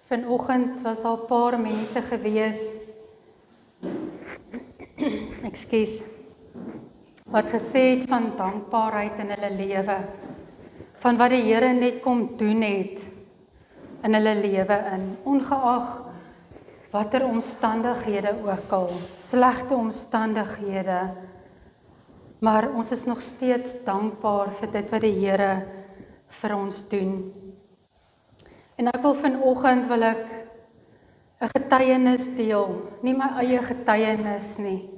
Vanoggend was daar 'n paar mense gewees, ekskuus, wat gesê het van dankbaarheid in hulle lewe, van wat die Here net kom doen het in hulle lewe in, ongeag watter omstandighede ook al, slegte omstandighede, maar ons is nog steeds dankbaar vir dit wat die Here vir ons doen. En ek wil vanoggend wil ek 'n getuienis deel, nie my eie getuienis nie,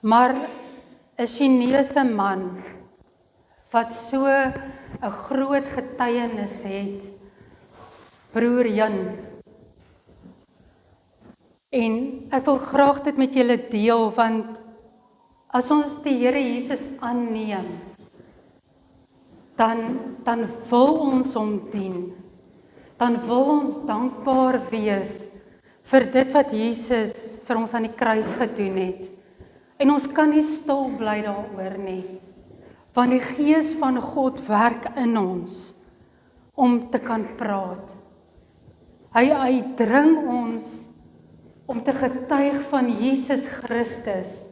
maar 'n Chinese man wat so 'n groot getuienis het, broer Jan. En ek wil graag dit met julle deel, want as ons die Here Jesus aanneem, dan wil ons hom dien. Dan wil ons dankbaar wees vir dit wat Jesus vir ons aan die kruis gedoen het. En ons kan nie stil bly daaroor nie, want die Gees van God werk in ons om te kan praat. Hy dring ons om te getuig van Jesus Christus.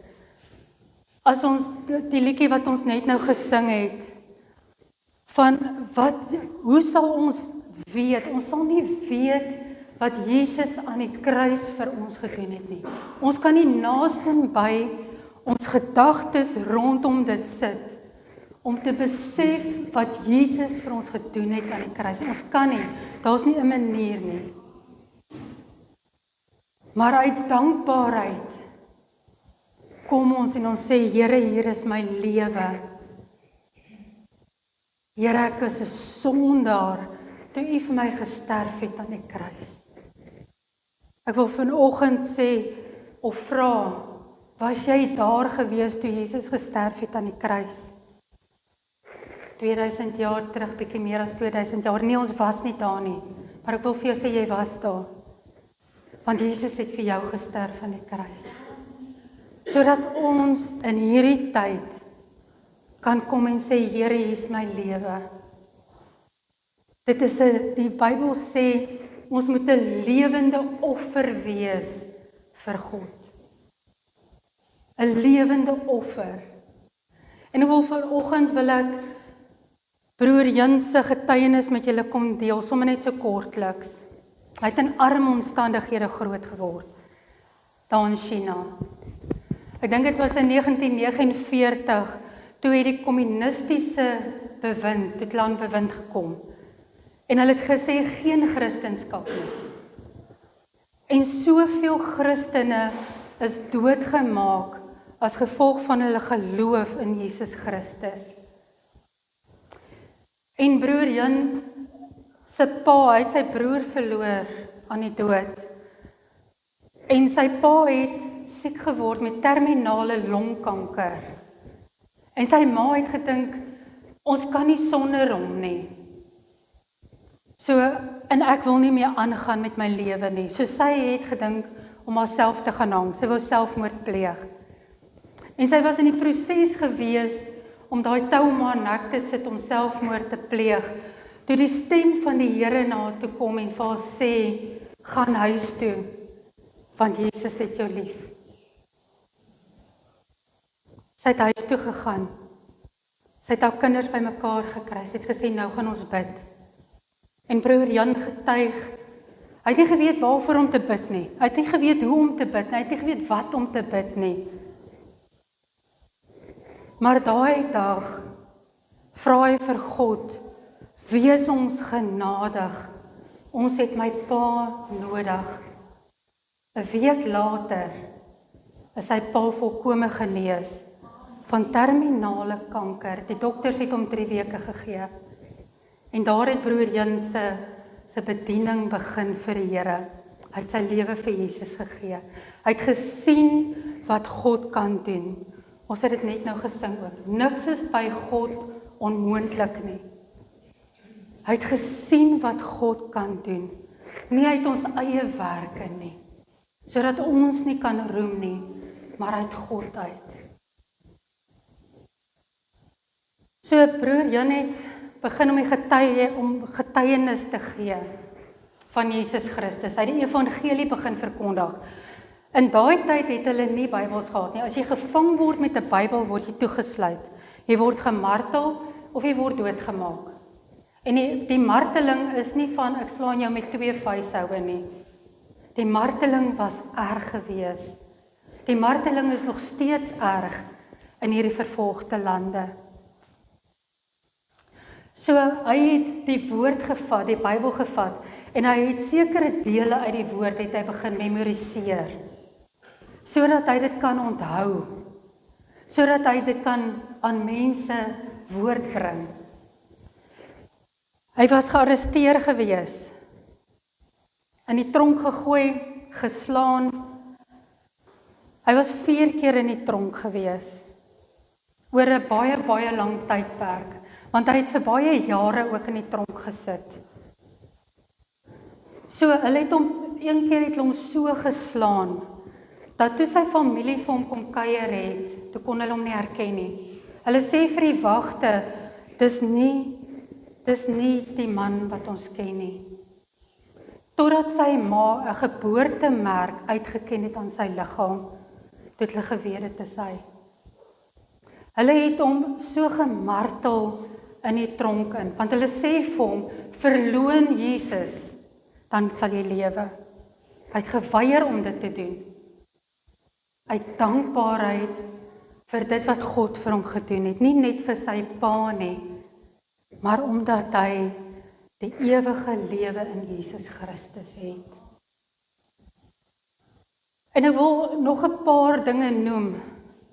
As ons die liedjie wat ons net nou gesing het, van hoe sal ons weet? Ons sal nie weet wat Jesus aan die kruis vir ons gedoen het nie. Ons kan nie naaste by ons gedagtes rondom dit sit, om te besef wat Jesus vir ons gedoen het aan die kruis. Ons kan nie, daar's nie 'n manier nie. Maar uit dankbaarheid kom ons en ons sê, Here, hier is my lewe. Here, ek is 'n sondaar, toe U vir my gesterf het aan die kruis. Ek wil vanoggend sê, of vra, was jy daar gewees toe Jesus gesterf het aan die kruis? 2000 jaar terug, bietjie meer as 2000 jaar, nee, ons was nie daar nie, maar ek wil vir jou sê, jy was daar, want Jesus het vir jou gesterf aan die kruis, sodat ons in hierdie tyd kan kom en sê, Here, hier is my lewe. Dit is die Bybel sê, ons moet 'n lewende offer wees vir God. 'n Lewende offer. En vanoggend wil ek broer Jan se getuienis met julle kom deel, sommer net so kortliks. Hy het in arme omstandighede groot geword, daar in China. Ek dink dit was in 1949, toe het die kommunistiese bewind, dit landbewind gekom. En hulle het gesê, geen Christendom nie. En soveel Christene is doodgemaak as gevolg van hulle geloof in Jesus Christus. En broer Jan se pa, hy het sy broer verloor aan die dood. En sy pa het siek geword met terminale longkanker. En sy ma het gedink, ons kan nie sonder hom nie. So, en ek wil nie meer aangaan met my lewe nie. So sy het gedink om haarself te gaan hang. Sy wou selfmoord pleeg. En sy was in die proses gewees om daai tou om haar nek te sit om selfmoord te pleeg. Toe die stem van die Here na haar toe kom en vir haar sê, gaan huis toe, want Jesus het jou lief. Sy het huis toe gegaan. Sy het haar kinders bymekaar gekry. Sy het gesê, nou gaan ons bid. En broer Jan getuig, hy het nie geweet waarvoor om te bid nie. Hy het nie geweet hoe om te bid nie. Hy het nie geweet wat om te bid nie. Maar daai dag vra hy vir God, wees ons genadig. Ons het my pa nodig. 'n week later is sy pa volkome genees van terminale kanker. Die dokters het hom 3 weke gegee. En daar het broer Jan se bediening begin vir die Here. Hy het sy lewe vir Jesus gegee. Hy het gesien wat God kan doen. Ons het dit net nou gesing ook. Niks is by God onmoontlik nie. Hy het gesien wat God kan doen. Nie uit ons eie werke nie. Sodat ons nie kan roem nie, maar uit God uit. So broer Jan het begin om getuienis te gee van Jesus Christus. Hy het die evangelie begin verkondig. In daai tyd het hulle nie Bybels gehad nie. As jy gevang word met 'n Bybel, word jy toegesluit. Jy word gemartel of jy word doodgemaak. En die marteling is nie van ek slaan jou met 2 vuishoue nie. Die marteling was erg gewees. Die marteling is nog steeds erg in hierdie vervolgde lande. So hy het die woord gevat, die Bybel gevat, en hy het sekere dele uit die woord het hy begin memoriseer, sodat hy dit kan onthou, sodat hy dit kan aan mense woord bring. Hy was gearresteer gewees, in die tronk gegooi, geslaan. Hy was 4 keer in die tronk gewees, oor 'n baie lang tydperk, want hy het vir baie jare ook in die tronk gesit. So, hulle het hom, een keer het hulle hom so geslaan, dat toe sy familie vir hom kom kuier het, toe kon hulle hom nie herken nie. Hulle sê vir die wagte, dis nie die man wat ons ken nie. Totdat sy ma 'n geboortemerk uitgeken het aan sy liggaam, het hulle geweet dit is hy. Hulle het hom so gemartel in die tronk in, want hulle sê vir hom, verloon Jesus, dan sal jy lewe. Hy het geweier om dit te doen. Uit dankbaarheid vir dit wat God vir hom gedoen het, nie net vir sy pa nie, maar omdat hy die ewige lewe in Jesus Christus het. En ek wil nog 'n paar dinge noem,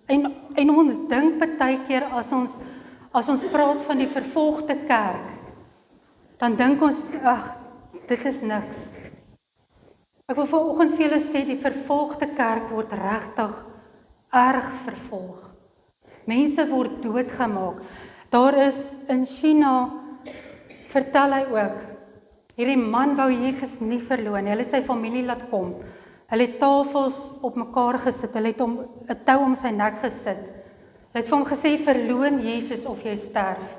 en ons dink baie keer as ons praat van die vervolgde kerk, dan dink ons, ag, dit is niks. Ek wil vanoggend vir julle sê, die vervolgde kerk word regtig erg vervolg. Mense word doodgemaak. Daar is in China, vertel hy ook, hierdie man wou Jesus nie verloon, hy het sy familie laat kom. Hulle het tafels op mekaar gesit, hulle het hom 'n tou om sy nek gesit. Hulle het vir hom gesê, verloon Jesus of jy sterf.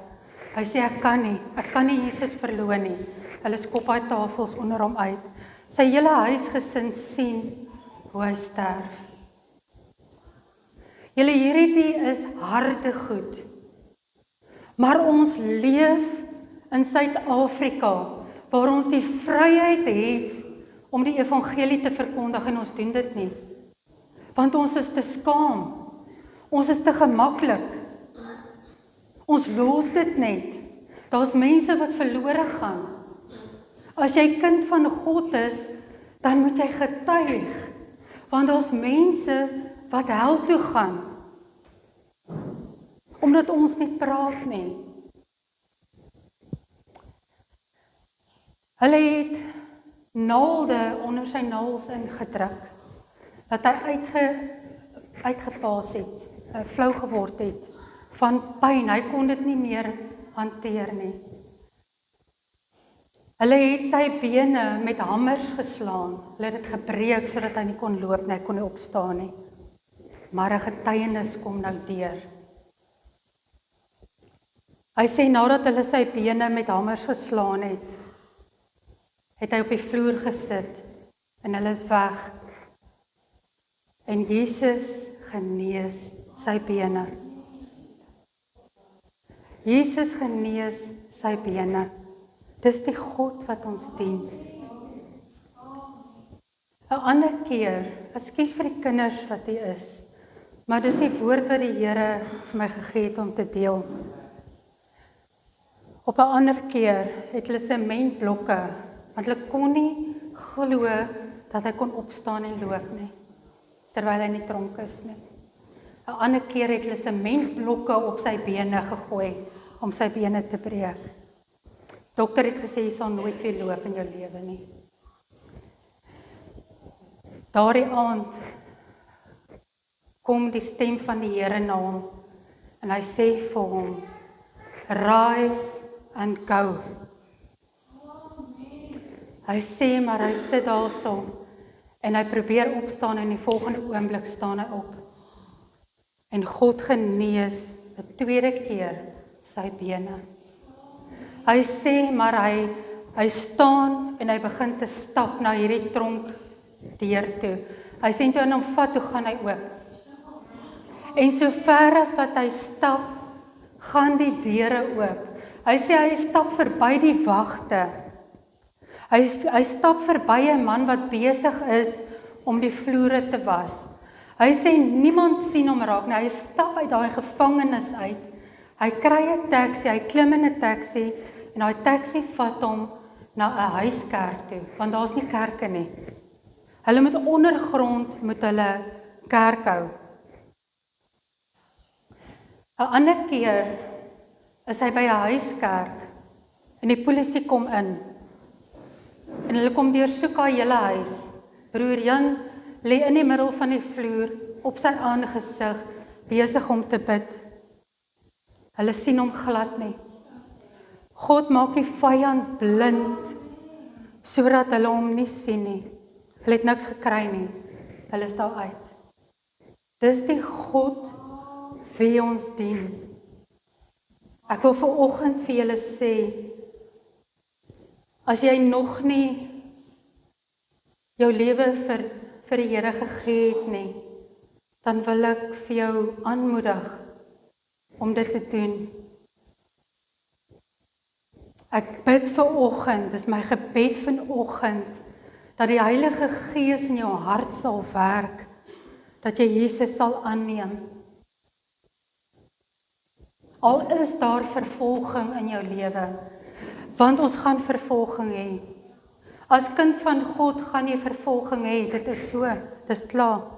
Hy sê, ek kan nie Jesus verloon nie. Hulle skop hy tafels onder hom uit. Sy hele huisgesin sien hoe hy sterf. Julle, hierdie is harde goed. Maar ons leef in Suid-Afrika, waar ons die vryheid het om die evangelie te verkondig, en ons doen dit nie. Want ons is te skaam. Ons is te gemaklik. Ons los dit net. Daar's mense wat verlore gaan. As jy kind van God is, dan moet jy getuig. Want daar's mense wat hel toe gaan. Omdat ons nie praat nie. Hulle het naalde onder sy naels ingedruk, dat hy uitgepaas het, flou geword het, van pyn, hy kon dit nie meer hanteer nie. Hulle het sy bene met hamers geslaan, hulle het dit gebreek, sodat hy nie kon loop nie, hy kon nie opstaan nie. Maar 'n getuienis kom nou deur. Hy sê, nadat hulle sy bene met hamers geslaan het hy op die vloer gesit, en hulle is weg. En Jesus genees sy bene. Jesus genees sy bene. Dis die God wat ons dien. 'n ander keer, ekskuus vir die kinders wat hier is, maar dis die woord wat die Here vir my gegee het om te deel. Op 'n ander keer het hulle sementblokke, want hulle kon nie glo dat hy kon opstaan en loop nie, terwyl hy in die tronk is nie. 'n ander keer het hulle sementblokke op sy bene gegooi, om sy bene te breek. Dokter het gesê, jy sal nooit weer loop in jou lewe nie. Daardie aand kom die stem van die Here na hom, en hy sê vir hom, rise and go. Hy sê, maar hy sit daarso, en hy probeer opstaan, en die volgende oomblik staan hy op. En God genees 'n tweede keer sy bene. Hy sê, maar hy Hy staan en hy begin te stap na hierdie tronk deur toe. Hy sê toe aan hom vat, toe gaan hy oop. En so ver as wat hy stap, gaan die deure oop. Hy sê hy stap verby die wagte. Hy stap verby 'n man wat besig is om die vloere te was. Hy sê niemand sien hom raak nie. Hy stap uit daai gevangenis uit. Hy kry 'n taxi, hy klim in 'n taxi en daai taxi vat hom na 'n huiskerk toe, want daar's nie kerke nie. Hulle moet ondergrond kerk hou. 'n Ander keer is hy by 'n huiskerk en die polisie kom in. En hulle kom deursoek haar hele huis. Broer Jan lê in die middel van die vloer op sy aangesig besig om te bid. Hulle sien hom glad nie. God maak die vyand blind sodat hulle hom nie sien nie. Hulle het niks gekry nie. Hulle is daar uit. Dis die God wie ons dien. Ek wil vanoggend vir julle sê, as jy nog nie jou lewe vir die Here gegee het nie, dan wil ek vir jou aanmoedig om dit te doen. Ek bid vanoggend, dis my gebed vanoggend, dat die Heilige Gees in jou hart sal werk, dat jy Jesus sal aanneem. Al is daar vervolging in jou lewe, want ons gaan vervolging hê. As kind van God gaan jy vervolging hê, dit is so, dis klaar.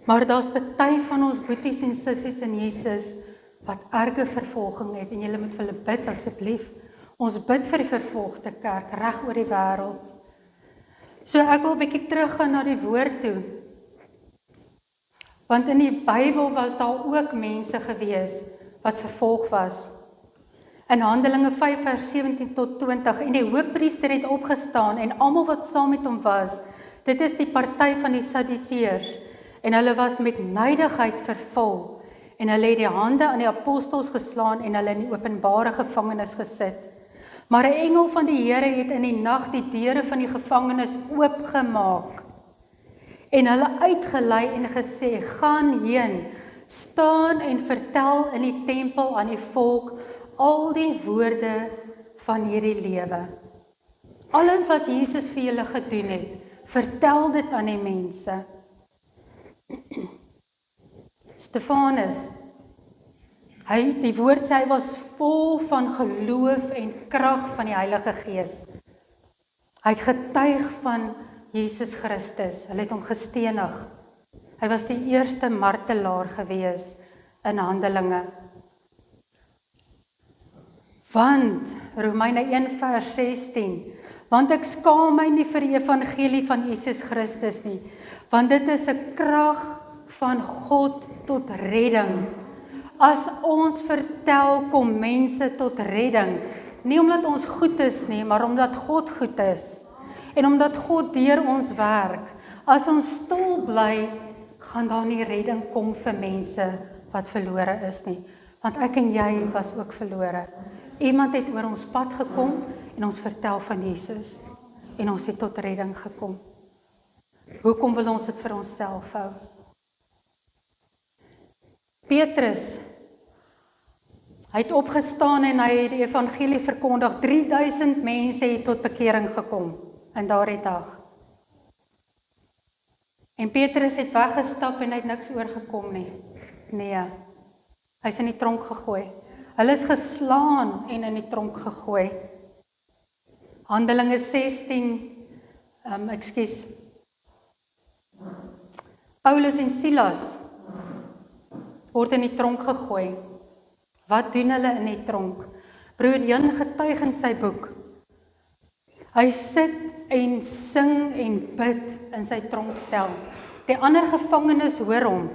Maar daar's party van ons boeties en sissies in Jesus wat erge vervolging het en julle moet vir hulle bid asseblief. Ons bid vir die vervolgde kerk reg oor die wêreld. So ek wil 'n bietjie teruggaan na die woord toe. Want in die Bybel was daar ook mense gewees wat vervolg was. In Handelinge 5 vers 17 tot 20 en die hoofpriester het opgestaan en almal wat saam met hom was, dit is die party van die Sadduseërs, en hulle was met nydigheid vervul en hulle het die hande aan die apostels geslaan en hulle in die openbare gevangenis gesit. Maar 'n engel van die Here het in die nag die deure van die gevangenis oopgemaak en hulle uitgelei en gesê, gaan heen, staan en vertel in die tempel aan die volk al die woorde van hierdie lewe. Alles wat Jesus vir julle gedoen het, vertel dit aan die mense. Stefanus, die woord sê hy was vol van geloof en krag van die Heilige Gees. Hy het getuig van Jesus Christus, hulle het hom gestenig. Hy was die eerste martelaar gewees in Handelinge. Want, Romeine 1 vers 16, want ek skaam my nie vir die evangelie van Jesus Christus nie, want dit is 'n krag van God tot redding. As ons vertel, kom mense tot redding, nie omdat ons goed is nie, maar omdat God goed is, en omdat God deur ons werk. As ons stil bly, gaan daar nie redding kom vir mense wat verlore is nie, want ek en jy was ook verlore. Iemand het oor ons pad gekom en ons vertel van Jesus en ons het tot redding gekom. Hoekom wil ons dit vir onsself hou? Petrus, hy het opgestaan en hy het die evangelie verkondig. 3000 mense het tot bekering gekom in daardie dag. En Petrus het weggestap en hy het niks oorgekom nie. Nee, hy is in die tronk gegooi. Hulle is geslaan en in die tronk gegooi. Handelinge 16, Paulus en Silas word in die tronk gegooi. Wat doen hulle in die tronk? Broer Jan getuig in sy boek. Hy sit en sing en bid in sy tronksel. Die ander gevangenes hoor hom.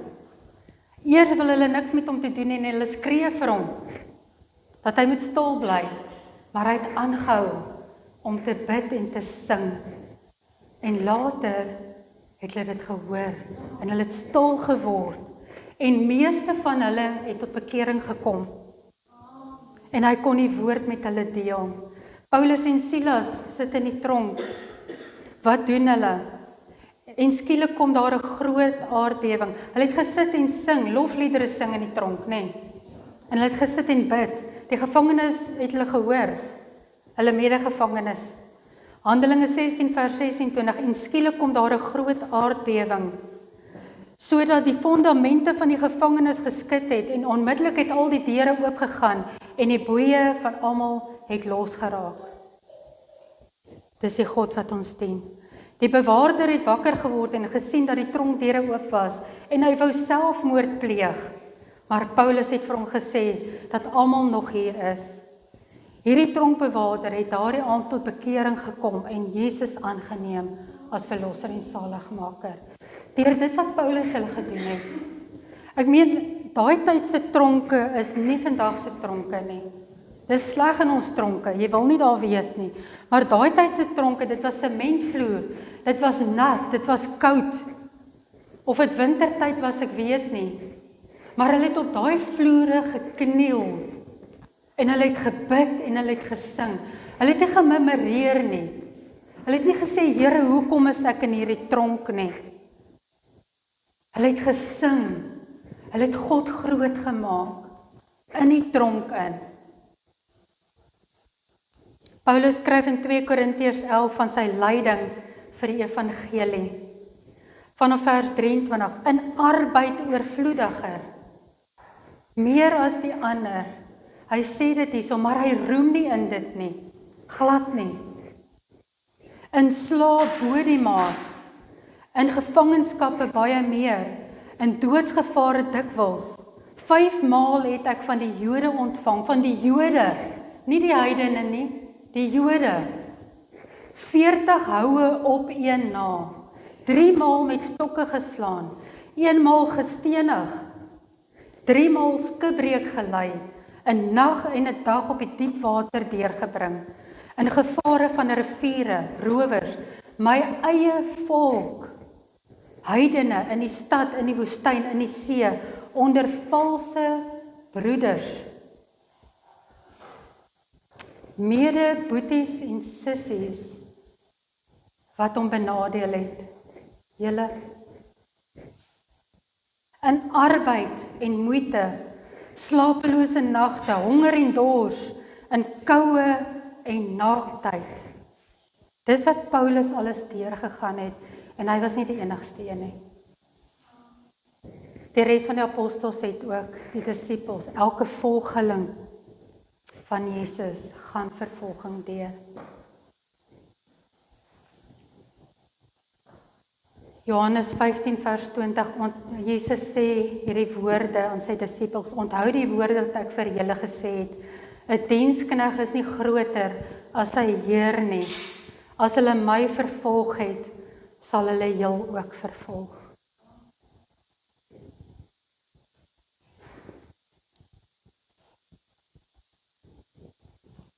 Eers wil hulle niks met hom te doen en hulle skree vir hom dat hy moet stil bly, maar hy het aangehou om te bid en te sing. En later het hulle dit gehoor en hulle het stil geword en meeste van hulle het tot bekering gekom. en hy kon die woord met hulle deel. Paulus en Silas sit in die tronk. Wat doen hulle? En skielik kom daar 'n groot aardbewing. Hulle het gesit en sing, lofliedere sing in die tronk, nê? En hulle het gesit en bid. Die gevangenes het hulle gehoor, hulle medegevangenes. Handelinge 16 vers 26, en skielik kom daar 'n groot aardbewing, sodat die fondamente van die gevangenes geskit het, en onmiddellik het al die deure oopgegaan, en die boeye van almal het losgeraak. Dis die God wat ons dien. Die bewaarder het wakker geword en gesien dat die tronkdeure oop was, en hy wou selfmoord pleeg. Maar Paulus het vir hom gesê dat almal nog hier is. Hierdie tronkbewaarder het daardie aand tot bekering gekom en Jesus aangeneem as verlosser en saligmaker. Deur dit wat Paulus hulle gedoen het. Ek meen, daai tyd se tronke is nie vandag se tronke nie. Dis sleg in ons tronke, jy wil nie daar wees nie. Maar daai tyd se tronke, dit was sementvloer, dit was nat, dit was koud. Of dit wintertyd was, ek weet nie. Maar hulle het op daai vloere gekniel, en hulle het gebid en hulle het gesing. Hulle het nie gememoreer nie. Hulle het nie gesê, Here, hoekom is ek in hierdie tronk nie? Hulle het gesing. Hulle het God groot gemaak in die tronk in. Paulus skryf in 2 Korintiërs 11 van sy lyding vir die evangelie. Vanaf vers 23, in arbeid oorvloediger, meer as die ander. Hy sê dit hierso, maar hy roem nie in dit nie, glad nie. In slaap bo die maat, in gevangenskappe baie meer, in doodsgevare dikwels. 5 maal het ek van die Jode ontvang, van die Jode, nie die heidene nie, die Jode. 40 houe op een na, 3 maal met stokke geslaan, 1 maal gestenig, 3 maal skipbreek gelei, 'n nag en 'n dag op die diep water deurgebring, in gevare van riviere, rowers, my eie volk, heidene in die stad, in die woestyn, in die see, onder valse broeders, mede boeties en sissies, wat hom benadeel het, julle, in arbeid en moeite, slapelose nagte, honger en dors, in koue en naaktheid. Dis wat Paulus alles deurgegaan het, en hy was nie die enigste een nie. Die res van die apostels het ook, die disippels, elke volgeling van Jesus gaan vervolging deur. Johannes 15 vers 20, Jesus sê hierdie woorde aan sy disippels, onthou die woorde wat ek vir julle gesê het, 'n diensknegt is nie groter as sy Heer nie. As hulle my vervolg het, sal hulle julle ook vervolg.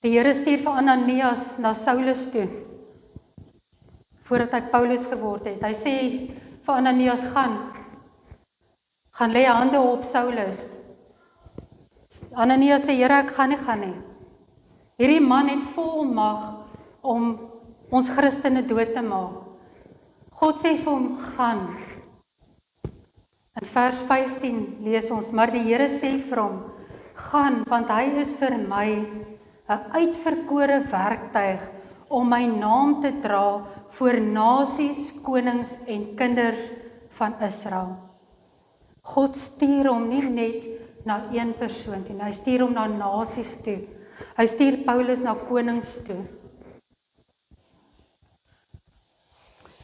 Die Here stuur vir Ananias na Saulus toe, voordat hy Paulus geword het. Hy sê vir Ananias, gaan lê hande op Saulus. Ananias sê, Here, ek gaan nie. Hierdie man het volmag om ons Christene dood te maak. God sê vir hom, gaan. In vers 15 lees ons, maar die Here sê vir hom, gaan, want hy is vir my 'n uitverkore werktuig om my naam te dra voor nasies, konings en kinders van Israel. God stuur hom nie net na een persoon toe, hy stuur hom na nasies toe. Hy stuur Paulus na konings toe.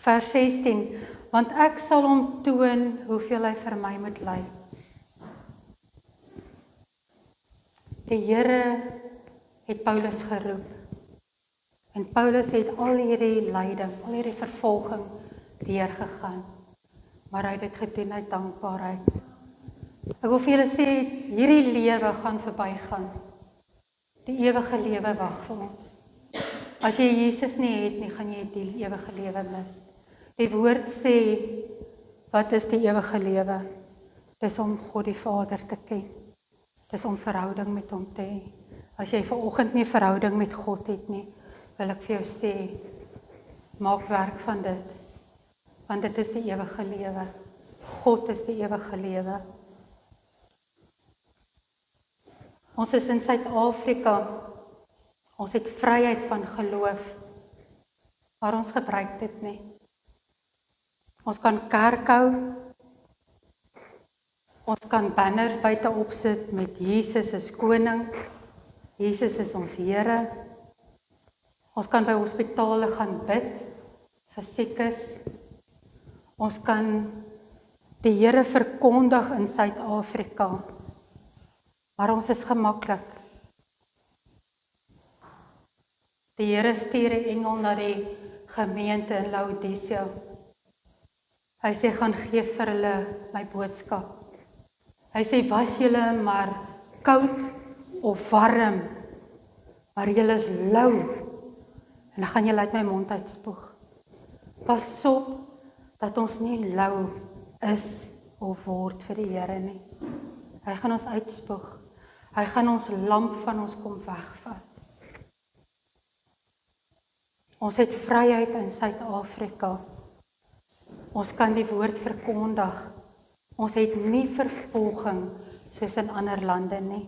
Vers 16, want ek sal hom toon hoeveel hy vir my moet ly. Die Here het Paulus geroep. En Paulus het al hierdie lyding, al hierdie vervolging deurgegaan. Maar hy het dit gedoen uit dankbaarheid. Ek wil vir julle sê, hierdie lewe gaan verbygaan. Die ewige lewe wag vir ons. As jy Jesus nie het nie, gaan jy die ewige lewe mis. Die woord sê, wat is die ewige lewe? Dis om God die Vader te ken. Dis om verhouding met hom te hê. As jy vanoggend nie 'n verhouding met God het nie, wil ek vir jou sê, maak werk van dit. Want dit is die ewige lewe. God is die ewige lewe. Ons is in Suid-Afrika. Ons het vryheid van geloof. Maar ons gebruik dit nie. Ons kan kerk hou. Ons kan banners buite opsit met Jesus is koning. Jesus is ons Here. Ons kan by hospitale gaan bid vir siekes. Ons kan die Here verkondig in Suid-Afrika. Maar ons is gemaklik. Die Here stuur 'n engel na die gemeente in Laodicea. Hy sê, gaan gee vir hulle my boodskap. Hy sê, was julle maar koud of warm, maar julle is lou, en dan gaan julle uit my mond uitspoeg. Pas op, dat ons nie lou is of word vir die Here nie. Hy gaan ons uitspoeg. Hy gaan ons lamp van ons kom wegvat. Ons het vryheid in Suid-Afrika. Ons kan die woord verkondig. Ons het nie vervolging soos in ander lande nie.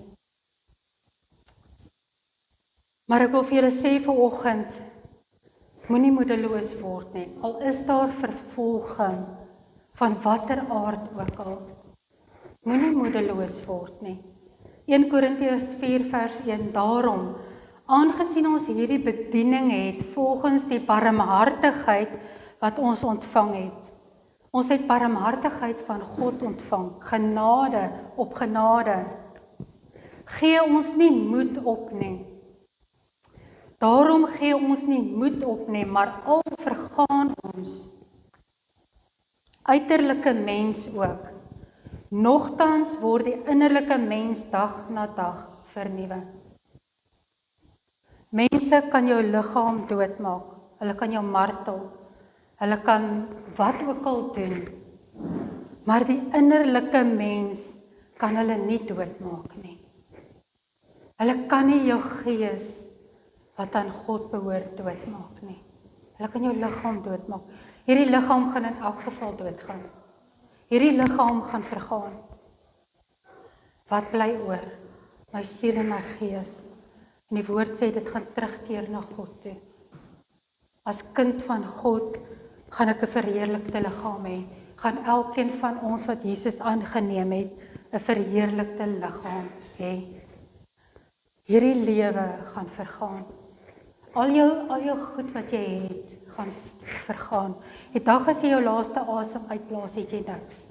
Maar ek wil vir julle sê vanoggend, moenie moedeloos word nie. Al is daar vervolging van watter aard ook al. Moenie moedeloos word nie. 1 Korintiërs 4 vers 1, daarom, aangesien ons hierdie bediening het, volgens die barmhartigheid wat ons ontvang het. Ons het barmhartigheid van God ontvang, genade op genade. Gee ons nie moed op nie. Daarom gee ons nie moed op nie, maar al vergaan ons. Uiterlike mens ook. Nogtans word die innerlike mens dag na dag vernuwe. Mense kan jou liggaam doodmaak. Hulle kan jou martel. Hulle kan wat ook al doen. Maar die innerlike mens kan hulle nie doodmaak nie. Hulle kan nie jou gees wat aan God behoort doodmaak nie. Hulle kan jou liggaam doodmaak. Hierdie liggaam gaan in elk geval doodgaan. Hierdie liggaam gaan vergaan. Wat bly oor? My siel en my gees. En die woord sê dit gaan terugkeer na God toe. As kind van God gaan ek 'n verheerlikte liggaam hê. Gaan elkeen van ons wat Jesus aangeneem het, 'n verheerlikte liggaam hê. Hierdie lewe gaan vergaan. Al jou goed wat jy het, gaan vergaan. Die dag as jy jou laaste asem uitblaas, het jy niks.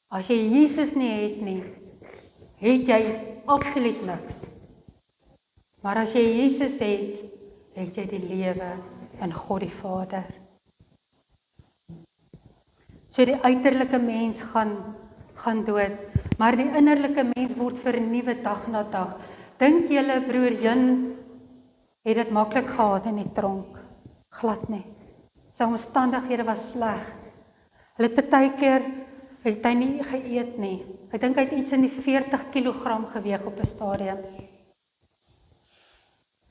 As jy Jesus nie het nie, het jy absoluut niks. Maar as jy Jesus het, het jy die lewe in God die Vader. So die uiterlike mens gaan dood, maar die innerlike mens word vernuwe dag na dag. Dink julle broer Jan het dit maklik gehad in die tronk? Glad nie. Sy omstandighede was sleg. Hulle het baie keer het hy nie geëet nie. Ek dink hy het iets in die 40 kg geweeg op 'n stadium.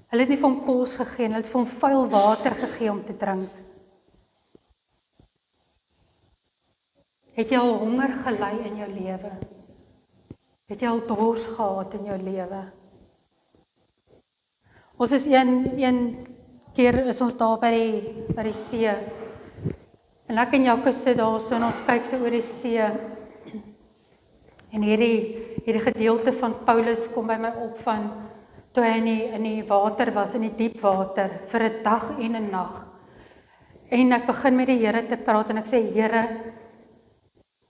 Hulle het nie vir hom kos gegee, hulle het vir hom vuil water gegee om te drink. Het jy al honger gely in jou lewe? Het jy al dors gehad in jou lewe? Ons is een keer is ons daar by die see. En ek en Jaco sit daar so en ons kyk so oor die see. En hierdie gedeelte van Paulus kom by my op van toe hy in die water was, in die diep water, vir 'n dag en 'n nag. En ek begin met die Here te praat en ek sê, Here,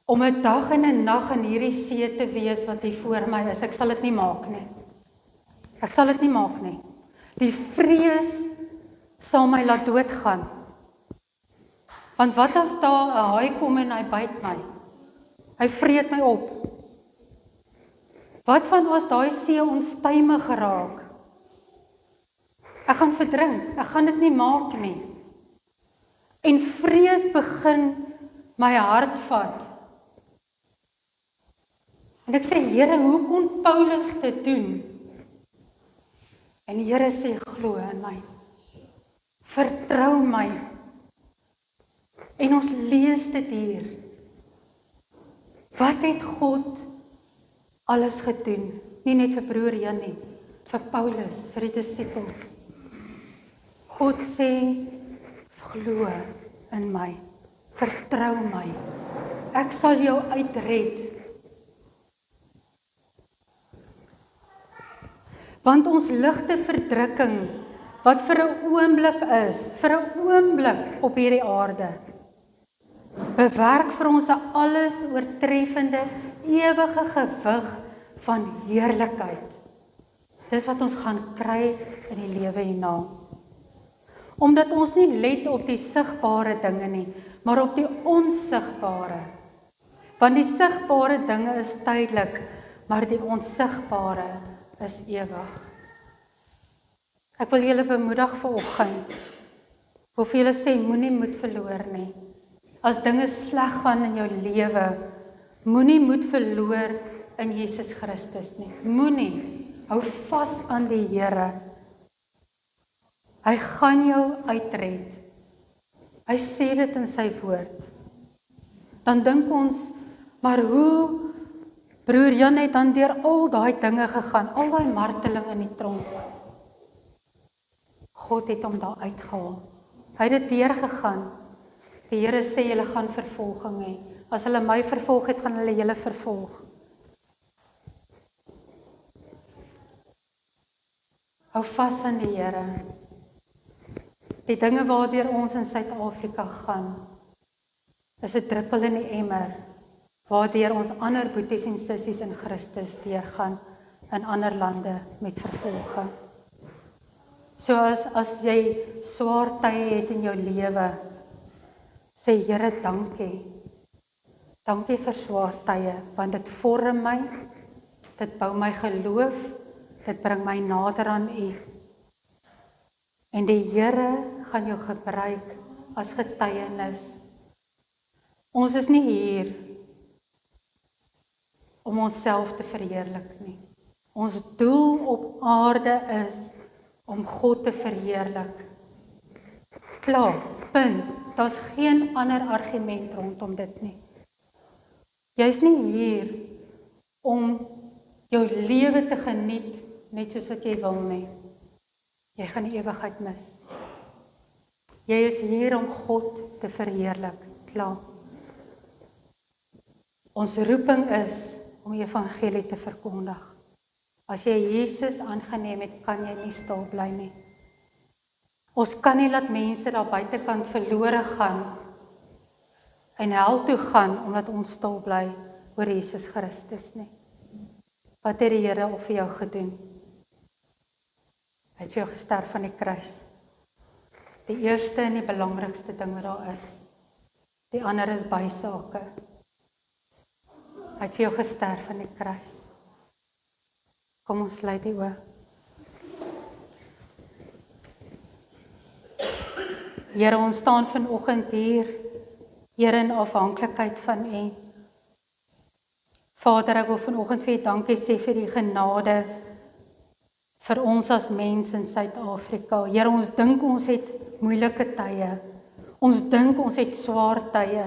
om 'n dag en 'n nag in hierdie see te wees wat hier voor my is, ek sal dit nie maak nie. Ek sal dit nie maak nie. Die vrees sal my laat doodgaan. Want wat as daar 'n haai kom en hy byt my? Hy vreet my op. Wat van as daai see onstuimig geraak? Ek gaan verdrink, ek gaan dit nie maak nie. En vrees begin my hart vat. En ek sê, Here, hoe kon Paulus dit doen? En die Here sê, glo in my. Vertrou my. En ons lees dit hier. Wat het God alles gedoen? Nie net vir broer Jan nie, vir Paulus, vir die disippels. God sê, glo in my, vertrou my. Ek sal jou uitred. Want ons ligte verdrukking, wat vir 'n oomblik is, vir 'n oomblik op hierdie aarde, bewerk vir ons 'n alles oortreffende, ewige gewig van heerlikheid. Dis wat ons gaan kry in die lewe hierna. Omdat ons nie let op die sigbare dinge nie, maar op die onsigbare. Want die sigbare dinge is tydelik, maar die onsigbare is ewig. Ek wil julle bemoedig vanoggend. Ek wil vir julle sê, moenie moed verloor nie. As dinge sleg gaan in jou lewe, moenie moed verloor in Jesus Christus nie. Moenie. Hou vas aan die Here. Hy gaan jou uitred. Hy sê dit in sy woord. Dan dink ons, maar hoe broer Jan het dan deur al daai dinge gegaan, al daai marteling in die tronk. God het hom daar uitgehaal. Hy het dit deurgegaan. Die Here sê, julle gaan vervolging hê. As hulle my vervolg het, gaan hulle julle vervolg. Hou vas aan die Here. Die dinge waardeur ons in Suid-Afrika gaan, is 'n druppel in die emmer, waardeur ons ander boeties en sissies in Christus deurgaan in ander lande met vervolging. So as jy swaar tye het in jou lewe, sê Here dankie. Dankie vir swaar tye, want dit vorm my, dit bou my geloof, dit bring my nader aan U. En die Here gaan jou gebruik as getuienis. Ons is nie hier om onsself te verheerlik nie. Ons doel op aarde is om God te verheerlik. Klaar, punt. Daar's geen ander argument rondom dit nie. Jy's nie hier om jou lewe te geniet net soos wat jy wil nie. Jy gaan die ewigheid mis. Jy is hier om God te verheerlik. Klaar. Ons roeping is om die evangelie te verkondig. As jy Jesus aangeneem het, kan jy nie stil bly nie. Ons kan nie laat mense daar buitekant verlore gaan en hel toe gaan omdat ons stil bly oor Jesus Christus nie. Wat het die Here al vir jou gedoen? Hy het vir jou gesterf aan die kruis. Die eerste en die belangrikste ding wat daar is. Die ander is bysake. Hy het vir jou gesterf aan die kruis. Kom ons sluit die oë. Here, ons staan vanoggend hier, Here, in afhanklikheid van U. Vader, ek wil vanoggend vir U dankie sê vir die genade vir ons as mens in Suid-Afrika. Here, ons dink ons het moeilike tye. Ons dink ons het swaar tye.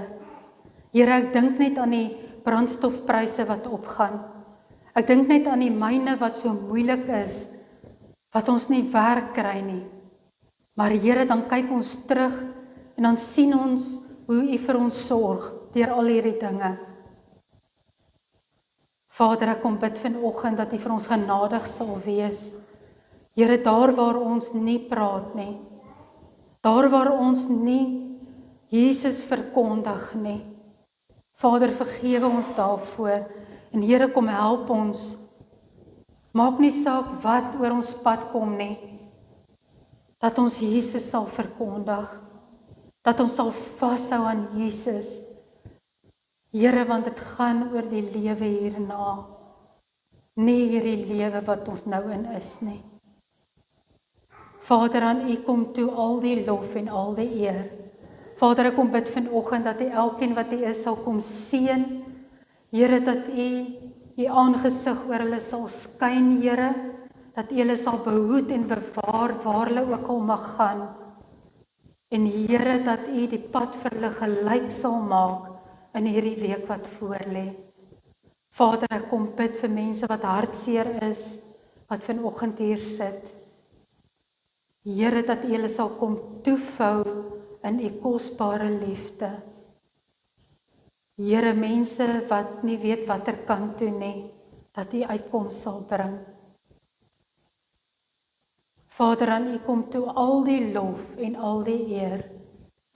Here, ek dink net aan die brandstofpryse wat opgaan. Ek dink net aan die myne wat so moeilik is, wat ons nie werk kry nie. Maar Here, dan kyk ons terug en dan sien ons hoe U vir ons sorg deur al hierdie dinge. Vader, ek kom bid vanoggend dat U vir ons genadig sal wees. Here, daar waar ons nie praat nie, daar waar ons nie Jesus verkondig nie, Vader, vergewe ons daarvoor. En Here, kom help ons. Maak nie saak wat oor ons pad kom nie, dat ons Jesus sal verkondig, dat ons sal vashou aan Jesus. Here, want dit gaan oor die lewe hierna, nie hierdie lewe wat ons nou in is nie. Vader, aan U kom toe al die lof en al die eer. Vader, ek kom bid vanoggend dat U elkeen wat U is sal kom seën. Here, dat U aangesig oor hulle sal skyn, Here, dat U hulle sal behoed en bewaar waar hulle ook al mag gaan. En Here, dat U die pad vir hulle gelyk sal maak in hierdie week wat voorlê. Vader, ek kom bid vir mense wat hartseer is, wat vanoggend hier sit. Here, dat U hulle sal kom toevou in U kosbare liefde. Here, mense wat nie weet watter kant toe nie, dat U uitkoms sal bring. Vader, aan U kom toe al die lof en al die eer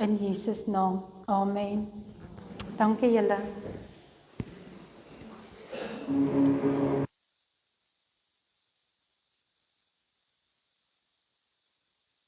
in Jesus naam. Amen. Dankie julle.